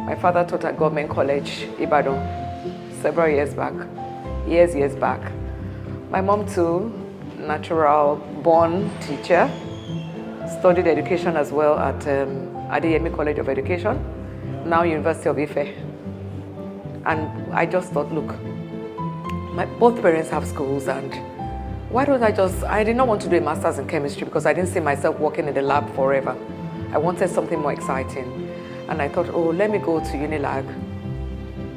My father taught at Government College, Ibadan, several years back, years back. My mom too, natural born teacher, studied education as well at Adeyemi College of Education, now University of Ife. And I just thought, look, both parents have schools, and why don't I did not want to do a master's in chemistry because I didn't see myself working in the lab forever. I wanted something more exciting. And I thought, oh, let me go to Unilag,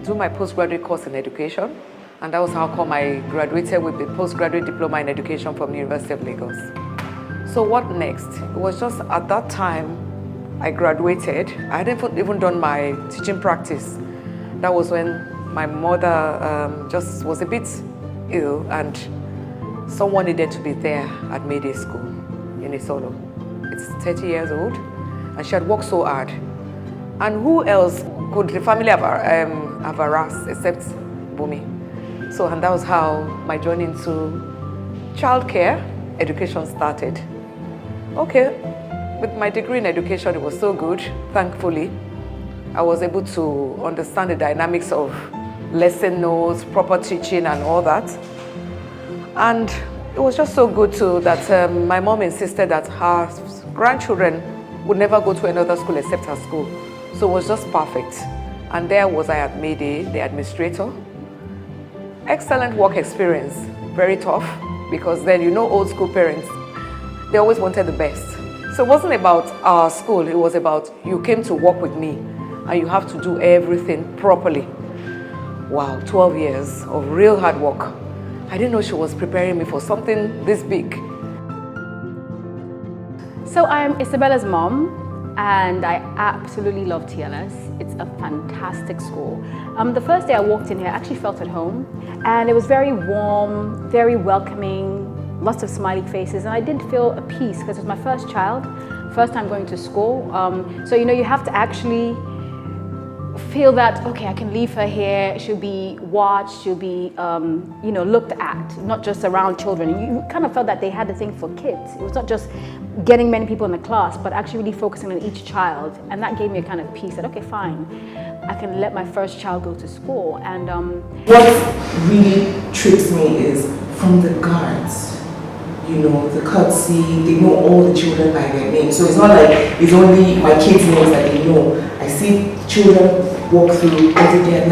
do my postgraduate course in education. And that was how come I graduated with the postgraduate diploma in education from the University of Lagos. So what next? It was just at that time I graduated. I hadn't even done my teaching practice. That was when my mother just was a bit ill, and someone needed to be there at Mayday School in Isolo. It's 30 years old, and she had worked so hard. And who else could the family have harassed except Bumi? So, and that was how my journey into childcare education started. Okay, with my degree in education, it was so good, thankfully. I was able to understand the dynamics of lesson notes, proper teaching and all that. And it was just so good too that my mom insisted that her grandchildren would never go to another school except her school. So it was just perfect. And there was I at Mayday, the administrator. Excellent work experience, very tough, because then you know old school parents, they always wanted the best. So it wasn't about our school, it was about you came to work with me and you have to do everything properly. Wow, 12 years of real hard work. I didn't know she was preparing me for something this big. So I'm Isabella's mom, and I absolutely love TLS. It's a fantastic school. The first day I walked in here, I actually felt at home, and it was very warm, very welcoming, lots of smiley faces, and I did feel a peace because it was my first child, first time going to school. So you know, you have to actually feel that, okay, I can leave her here, she'll be watched, she'll be you know, looked at, not just around children. You kind of felt that they had a thing for kids. It was not just getting many people in the class, but actually really focusing on each child. And that gave me a kind of peace that, okay, fine, I can let my first child go to school. And what really trips me is from the guards. You know, the courtesy, they know all the children by their name. So it's not like it's only my kids' names that they know. I see children walk through every day and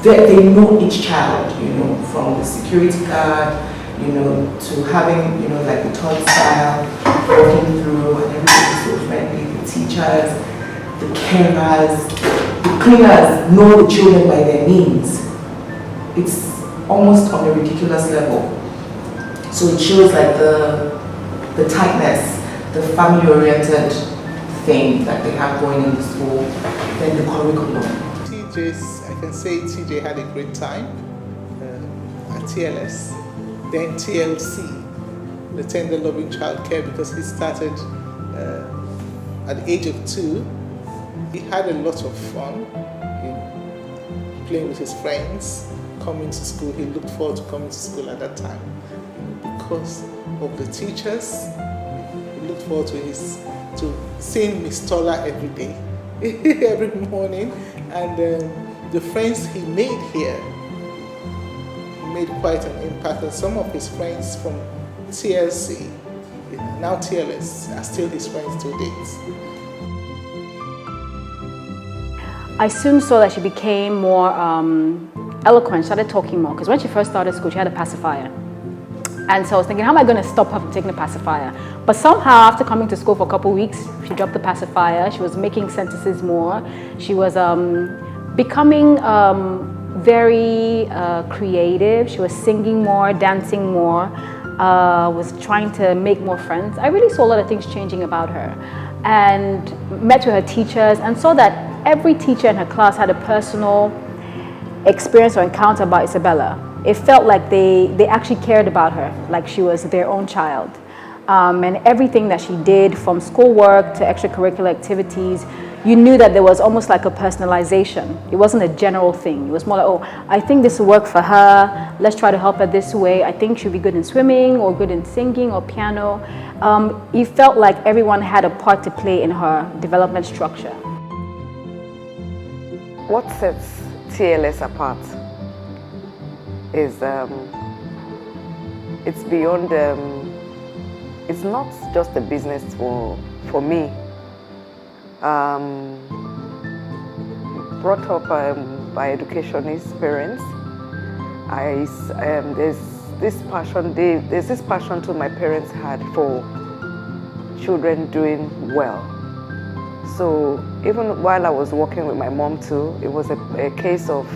they know each child, you know, from the security guard, you know, to having, you know, like the turnstile, walking through, and everything is so friendly. The teachers, the carers, the cleaners know the children by their names. It's almost on a ridiculous level. So it shows like the tightness, the family-oriented thing that they have going in the school, then the curriculum. I can say TJ had a great time at TLS, then TLC, the Tender Loving Childcare, because he started at the age of 2. He had a lot of fun in playing with his friends, coming to school. He looked forward to coming to school at that time. Because of the teachers, he looked forward to seeing Miss Tola every day, every morning, and the friends he made here made quite an impact. And some of his friends from TLC, now TLS, are still his friends to date. I soon saw that she became more eloquent, started talking more, because when she first started school, she had a pacifier. And so I was thinking, how am I going to stop her from taking the pacifier? But somehow, after coming to school for a couple of weeks, she dropped the pacifier. She was making sentences more. She was becoming very creative. She was singing more, dancing more, was trying to make more friends. I really saw a lot of things changing about her, and met with her teachers and saw that every teacher in her class had a personal experience or encounter about Isabella. It felt like they actually cared about her, like she was their own child. And everything that she did, from schoolwork to extracurricular activities, you knew that there was almost like a personalization. It wasn't a general thing. It was more like, oh, I think this will work for her. Let's try to help her this way. I think she'll be good in swimming or good in singing or piano. It felt like everyone had a part to play in her development structure. what sets TLS apart is it's beyond, it's not just a business for me. Brought up by educationist parents, there's this passion too my parents had for children doing well. So even while I was working with my mom too, it was a case of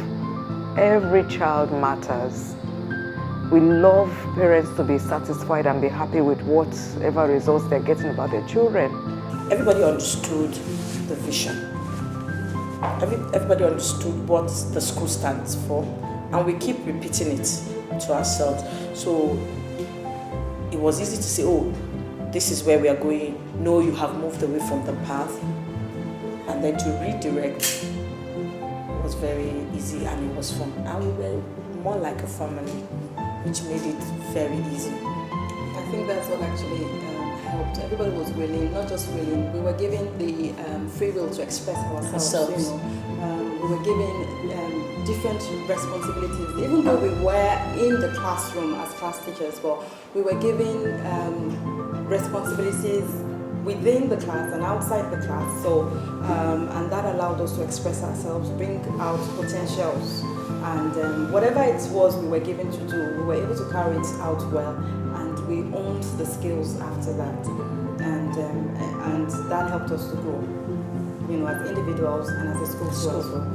every child matters. We love parents to be satisfied and be happy with whatever results they're getting about their children. Everybody understood the vision. Everybody understood what the school stands for, and we keep repeating it to ourselves. So it was easy to say, oh, this is where we are going. No, you have moved away from the path. And then to redirect was very easy, and it was fun. And we were more like a family, which made it very easy. I think that's what actually helped. Everybody was willing, not just willing. We were given the free will to express ourselves. You know, we were given different responsibilities. Even though we were in the classroom as class teachers, but we were given responsibilities within the class and outside the class. So, and that allowed us to express ourselves, bring out potentials, and whatever it was we were given to do, we were able to carry it out well. We owned the skills after that, and that helped us to grow, you know, as individuals and as a school as well.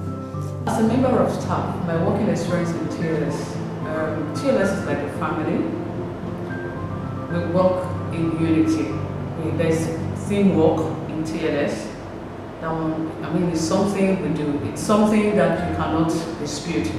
As a member of staff, my working experience in TLS, TLS is like a family. We work in unity. There's teamwork in TLS. That one, I mean, it's something we do. It's something that you cannot dispute.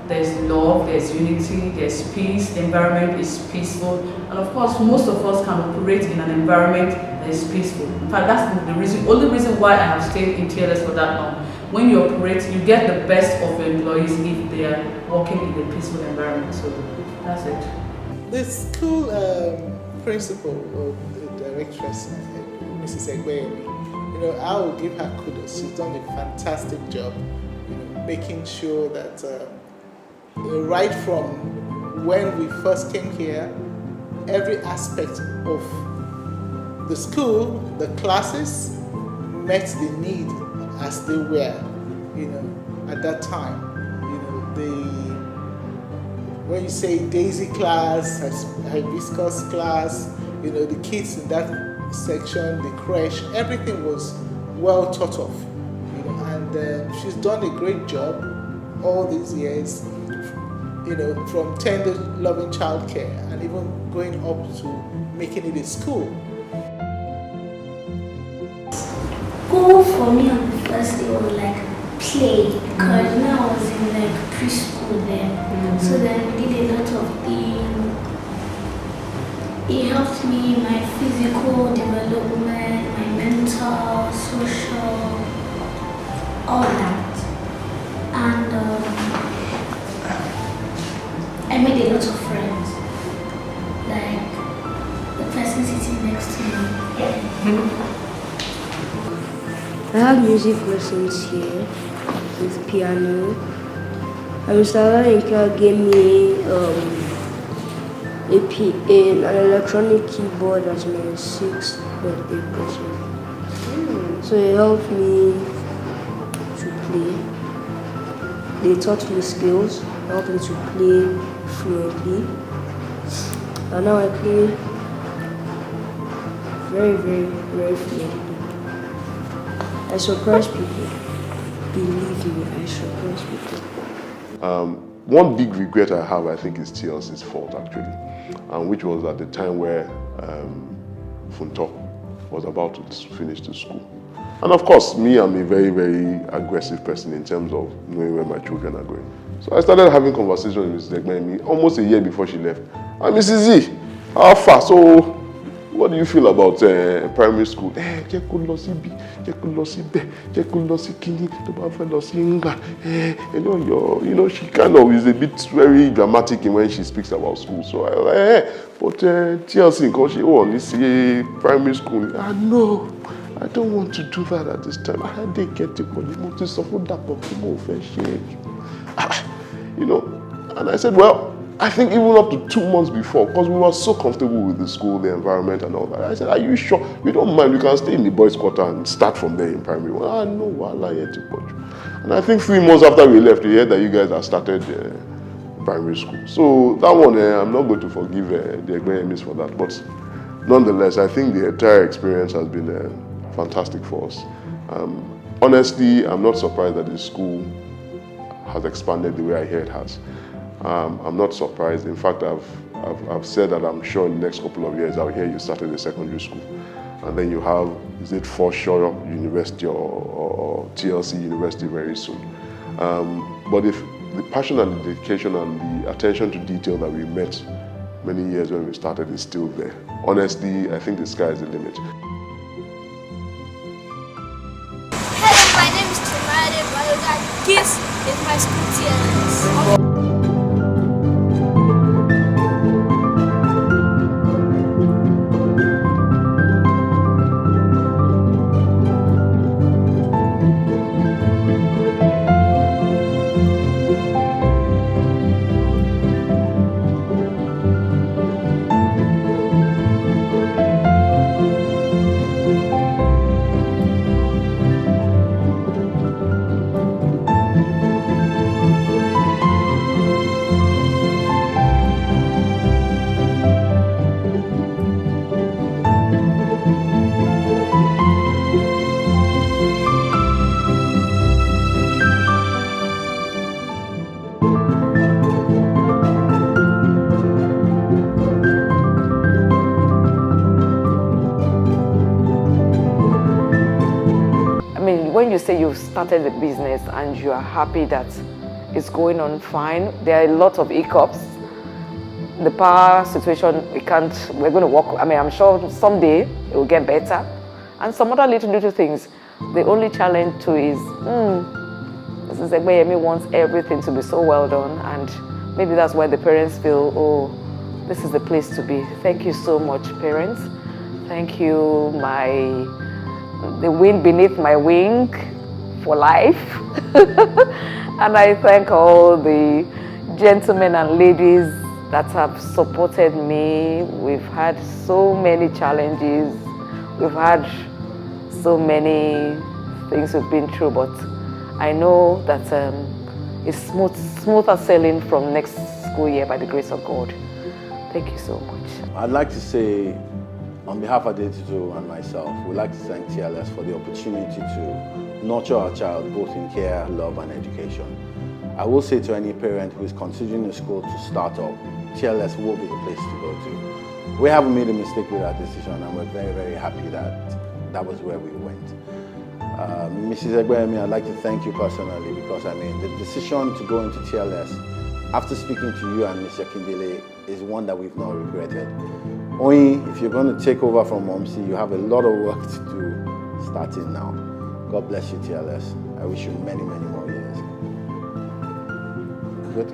There's love, there's unity, there's peace, the environment is peaceful, and of course most of us can operate in an environment that is peaceful. In fact, that's the only reason why I have stayed in TLS for that long. When you operate, you get the best of your employees if they are working in a peaceful environment. So that's it. The school principal or the directress, Mrs. Egbeyemi, you know, I will give her kudos. She's done a fantastic job, you know, making sure that right from when we first came here, every aspect of the school, the classes, met the need as they were, you know, at that time. You know, when you say Daisy class, hibiscus class, you know, the kids in that section, the creche, everything was well thought of, you know, and she's done a great job all these years. You know, from tender, loving childcare and even going up to making it a school. Goal for me on the first day was like play, because when I was in like preschool then, so then we did a lot of things. It helped me in my physical development, my mental, social, all that, and I made a lot of friends, like the person sitting next to me. I have music lessons here with piano. And Mr. Lainka gave me an electronic keyboard as my 6th birthday present. So it helped me to play. They taught me skills, helped me to play fluently, and now I play very, very, very fluently. I surprise people. Believe me, I surprise people. One big regret I have, I think, is TLC's fault actually, which was at the time where Funto was about to finish the school. And of course, me, I'm a very, very aggressive person in terms of knowing where my children are going. So I started having conversations with Mrs. Egbeyemi almost a year before she left. And Mrs. Z, how far? So, what do you feel about primary school? Jẹ́ kó lọ síbí, jẹ́ kó lọ síbẹ̀, jẹ́ kó lọ sí kíní, tó bá fẹ́ lọ sí Ngba. You know, she kind of is a bit very dramatic in when she speaks about school. So I was like, but TLC, because she only see primary school. No, I don't want to do that at this time. I didn't get it, but you know. And I said, well, I think even up to 2 months before, because we were so comfortable with the school, the environment and all that. I said, are you sure? You don't mind, we can stay in the boys' quarter and start from there in primary one. Ah, no, wallah, yet. And I think 3 months after we left, we heard that you guys have started primary school. So that one, I'm not going to forgive the Egbeyemis for that. But nonetheless, I think the entire experience has been fantastic for us. Honestly, I'm not surprised that the school has expanded the way I hear it has. I'm not surprised. In fact, I've said that I'm sure in the next couple of years I'll hear you started a secondary school. And then you have, is it Foreshore University or TLC University very soon. But if the passion and the dedication and the attention to detail that we met many years when we started is still there. Honestly, I think the sky is the limit. Hello, my name is Chimade Bayoga. This is my school TLS. When you say you've started a business and you are happy that it's going on fine, there are a lot of hiccups. The power situation, we're going to work, I'm sure someday it will get better. And some other little things. The only challenge too is, Mrs. Egbeyemi wants everything to be so well done, and maybe that's why the parents feel, oh, this is the place to be. Thank you so much, parents. Thank you, the wind beneath my wing for life. And I thank all the gentlemen and ladies that have supported me. We've had so many challenges. We've had so many things we've been through, but I know that it's smoother sailing from next school year by the grace of God. Thank you so much. I'd like to say, on behalf of Adetutu and myself, we'd like to thank TLS for the opportunity to nurture our child both in care, love and education. I will say to any parent who is considering a school to start up, TLS will be the place to go to. We haven't made a mistake with our decision, and we're very, very happy that that was where we went. Mrs. Egbeyemi, I'd like to thank you personally because the decision to go into TLS, after speaking to you and Mr. Kindele, is one that we've not regretted. Only if you're going to take over from Momsi, you have a lot of work to do starting now. God bless you, TLS. I wish you many, many more years. Good.